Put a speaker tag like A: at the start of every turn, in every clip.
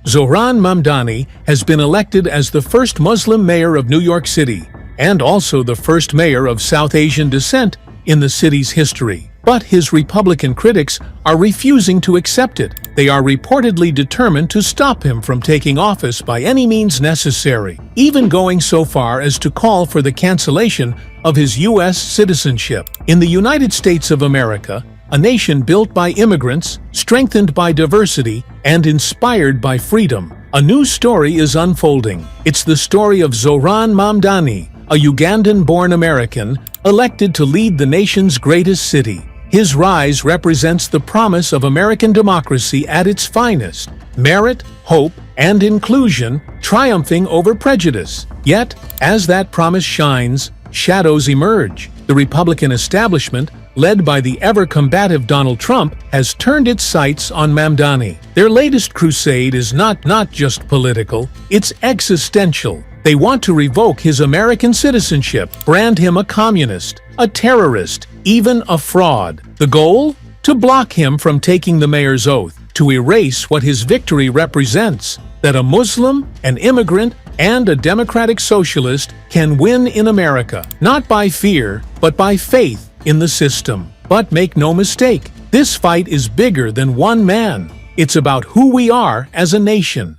A: Zohran Mamdani has been elected as the first Muslim mayor of New York City, and also the first mayor of South Asian descent in the city's history. But his Republican critics are refusing to accept it. They are reportedly determined to stop him from taking office by any means necessary, even going so far as to call for the cancellation of his U.S. citizenship. In the United States of America, a nation built by immigrants, strengthened by diversity, and inspired by freedom, a new story is unfolding. It's the story of Zohran Mamdani, a Ugandan-born American, elected to lead the nation's greatest city. His rise represents the promise of American democracy at its finest: merit, hope, and inclusion triumphing over prejudice. Yet, as that promise shines, shadows emerge. The Republican establishment, led by the ever-combative Donald Trump, has turned its sights on Mamdani. Their latest crusade is not just political, it's existential. They want to revoke his American citizenship, brand him a communist, a terrorist, even a fraud. The goal? To block him from taking the mayor's oath, to erase what his victory represents, that a Muslim, an immigrant, and a democratic socialist can win in America, not by fear, but by faith in the system. But make no mistake, this fight is bigger than one man. It's about who we are as a nation.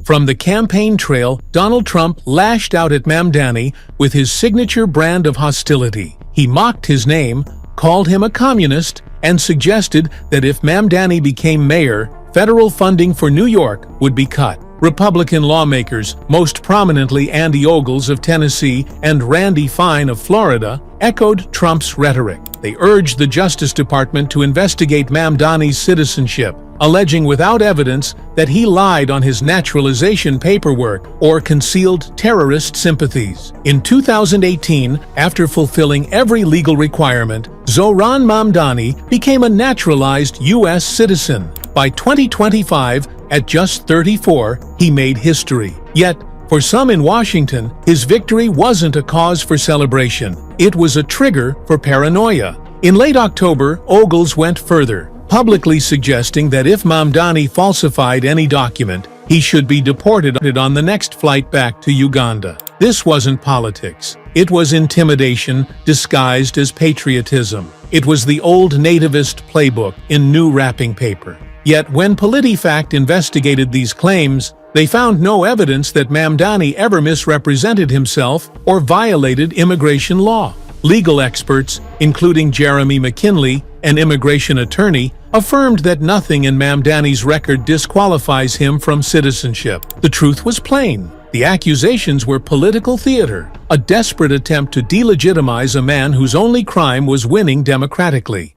A: From the campaign trail, Donald Trump lashed out at Mamdani with his signature brand of hostility. He mocked his name, called him a communist, and suggested that if Mamdani became mayor, federal funding for New York would be cut. Republican lawmakers, most prominently Andy Ogles of Tennessee and Randy Fine of Florida, echoed Trump's rhetoric. They urged the Justice Department to investigate Mamdani's citizenship, alleging without evidence that he lied on his naturalization paperwork or concealed terrorist sympathies. In 2018, after fulfilling every legal requirement, Zohran Mamdani became a naturalized U.S. citizen. By 2025, at just 34, he made history. Yet, for some in Washington, his victory wasn't a cause for celebration. It was a trigger for paranoia. In late October, Ogles went further, publicly suggesting that if Mamdani falsified any document, he should be deported on the next flight back to Uganda. This wasn't politics. It was intimidation disguised as patriotism. It was the old nativist playbook in new wrapping paper. Yet when PolitiFact investigated these claims, they found no evidence that Mamdani ever misrepresented himself or violated immigration law. Legal experts, including Jeremy McKinley, an immigration attorney, affirmed that nothing in Mamdani's record disqualifies him from citizenship. The truth was plain. The accusations were political theater, a desperate attempt to delegitimize a man whose only crime was winning democratically.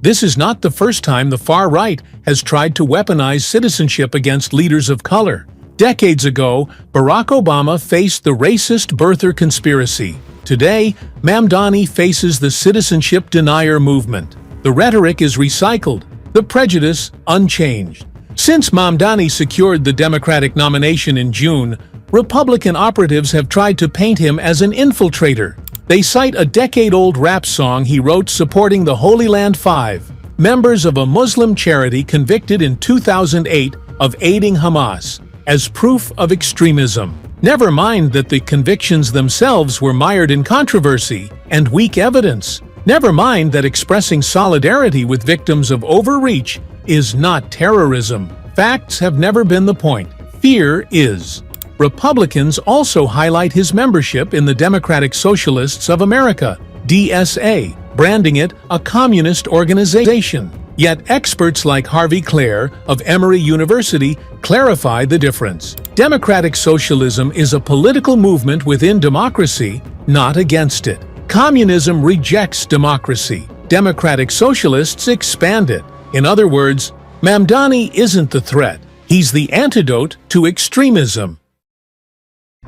A: This is not the first time the far right has tried to weaponize citizenship against leaders of color. Decades ago, Barack Obama faced the racist birther conspiracy. Today, Mamdani faces the citizenship denier movement. The rhetoric is recycled, the prejudice unchanged. Since Mamdani secured the Democratic nomination in June, Republican operatives have tried to paint him as an infiltrator. They cite a decade-old rap song he wrote supporting the Holy Land Five, members of a Muslim charity convicted in 2008 of aiding Hamas, as proof of extremism. Never mind that the convictions themselves were mired in controversy and weak evidence. Never mind that expressing solidarity with victims of overreach is not terrorism. Facts have never been the point. Fear is. Republicans also highlight his membership in the Democratic Socialists of America, DSA, branding it a communist organization. Yet experts like Harvey Clare of Emory University clarify the difference. Democratic socialism is a political movement within democracy, not against it. Communism rejects democracy. Democratic socialists expand it. In other words, Mamdani isn't the threat. He's the antidote to extremism.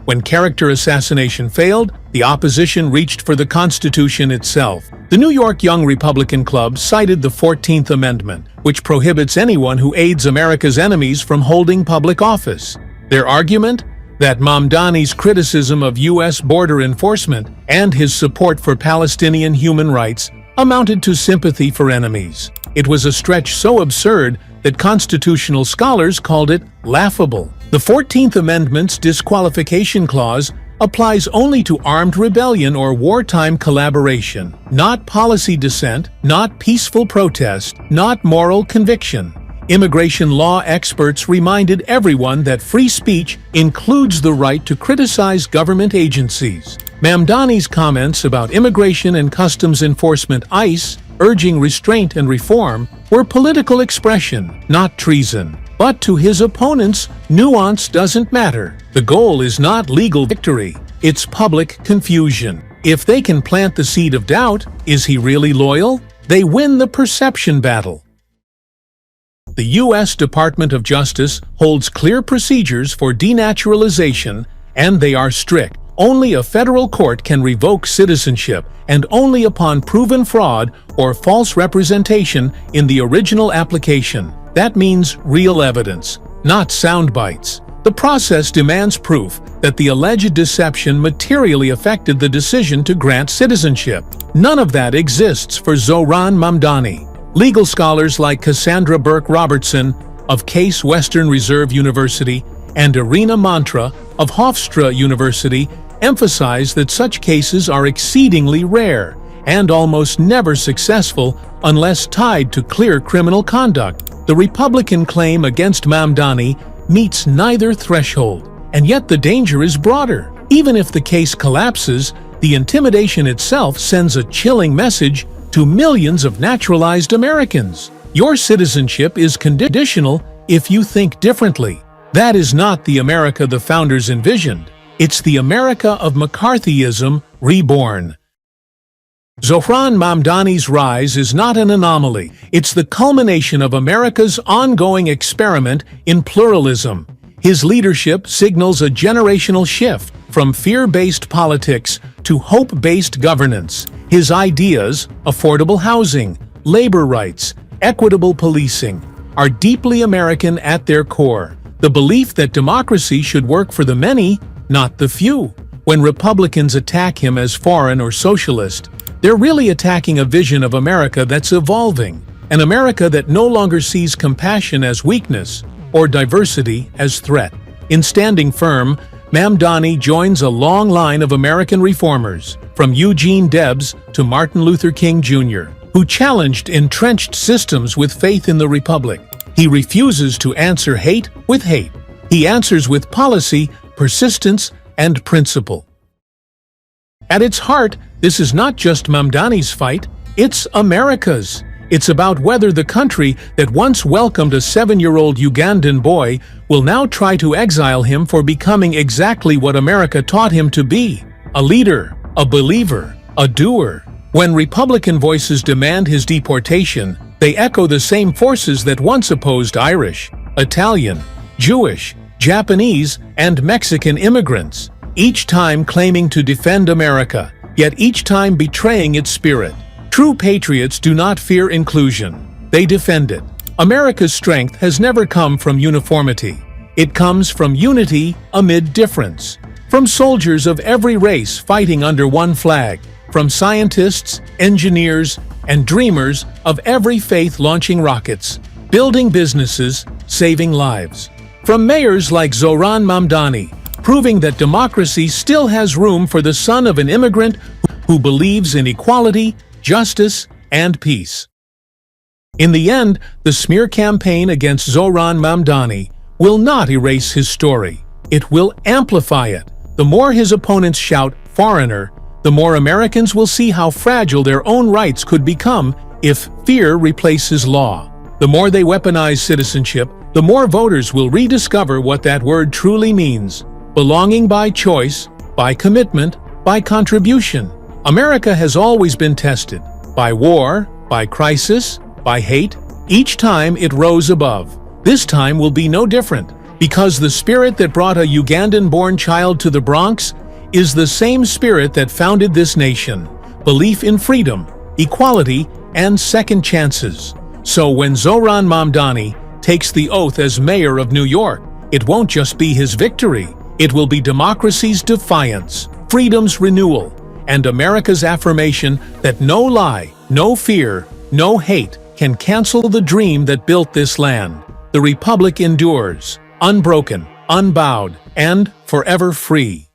A: When character assassination failed, the opposition reached for the Constitution itself. The New York Young Republican Club cited the 14th Amendment, which prohibits anyone who aids America's enemies from holding public office. Their argument? That Mamdani's criticism of U.S. border enforcement and his support for Palestinian human rights amounted to sympathy for enemies. It was a stretch so absurd that constitutional scholars called it laughable. The 14th Amendment's disqualification clause applies only to armed rebellion or wartime collaboration, not policy dissent, not peaceful protest, not moral conviction. Immigration law experts reminded everyone that free speech includes the right to criticize government agencies. Mamdani's comments about Immigration and Customs Enforcement (ICE) urging restraint and reform were political expression, not treason. But to his opponents, nuance doesn't matter. The goal is not legal victory, it's public confusion. If they can plant the seed of doubt, is he really loyal? They win the perception battle. The U.S. Department of Justice holds clear procedures for denaturalization, and they are strict. Only a federal court can revoke citizenship, and only upon proven fraud or false representation in the original application. That means real evidence, not sound bites. The process demands proof that the alleged deception materially affected the decision to grant citizenship. None of that exists for Zohran Mamdani. Legal scholars like Cassandra Burke Robertson of Case Western Reserve University and Irina Mantra of Hofstra University emphasize that such cases are exceedingly rare and almost never successful unless tied to clear criminal conduct. The Republican claim against Mamdani meets neither threshold, and yet the danger is broader. Even if the case collapses, the intimidation itself sends a chilling message to millions of naturalized Americans. Your citizenship is conditional if you think differently. That is not the America the founders envisioned. It's the America of McCarthyism reborn. Zohran Mamdani's rise is not an anomaly. It's the culmination of America's ongoing experiment in pluralism. His leadership signals a generational shift from fear-based politics to hope-based governance. His ideas, affordable housing, labor rights, equitable policing, are deeply American at their core. The belief that democracy should work for the many, not the few. When Republicans attack him as foreign or socialist, they're really attacking a vision of America that's evolving, an America that no longer sees compassion as weakness or diversity as threat. In standing firm, Mamdani joins a long line of American reformers, from Eugene Debs to Martin Luther King Jr., who challenged entrenched systems with faith in the Republic. He refuses to answer hate with hate. He answers with policy, persistence, and principle. At its heart, this is not just Mamdani's fight, it's America's. It's about whether the country that once welcomed a 7-year-old Ugandan boy will now try to exile him for becoming exactly what America taught him to be: a leader, a believer, a doer. When Republican voices demand his deportation, they echo the same forces that once opposed Irish, Italian, Jewish, Japanese, and Mexican immigrants, each time claiming to defend America, yet each time betraying its spirit. True patriots do not fear inclusion. They defend it. America's strength has never come from uniformity. It comes from unity amid difference. From soldiers of every race fighting under one flag. From scientists, engineers, and dreamers of every faith launching rockets, building businesses, saving lives. From mayors like Zohran Mamdani, proving that democracy still has room for the son of an immigrant who believes in equality, justice, and peace. In the end, the smear campaign against Zohran Mamdani will not erase his story. It will amplify it. The more his opponents shout "foreigner," the more Americans will see how fragile their own rights could become if fear replaces law. The more they weaponize citizenship, the more voters will rediscover what that word truly means: belonging by choice, by commitment, by contribution. America has always been tested by war, by crisis, by hate. Each time it rose above. This time will be no different, because the spirit that brought a Ugandan-born child to the Bronx is the same spirit that founded this nation: belief in freedom, equality, and second chances. So when Zohran Mamdani takes the oath as mayor of New York, it won't just be his victory. It will be democracy's defiance, freedom's renewal, and America's affirmation that no lie, no fear, no hate can cancel the dream that built this land. The Republic endures, unbroken, unbowed, and forever free.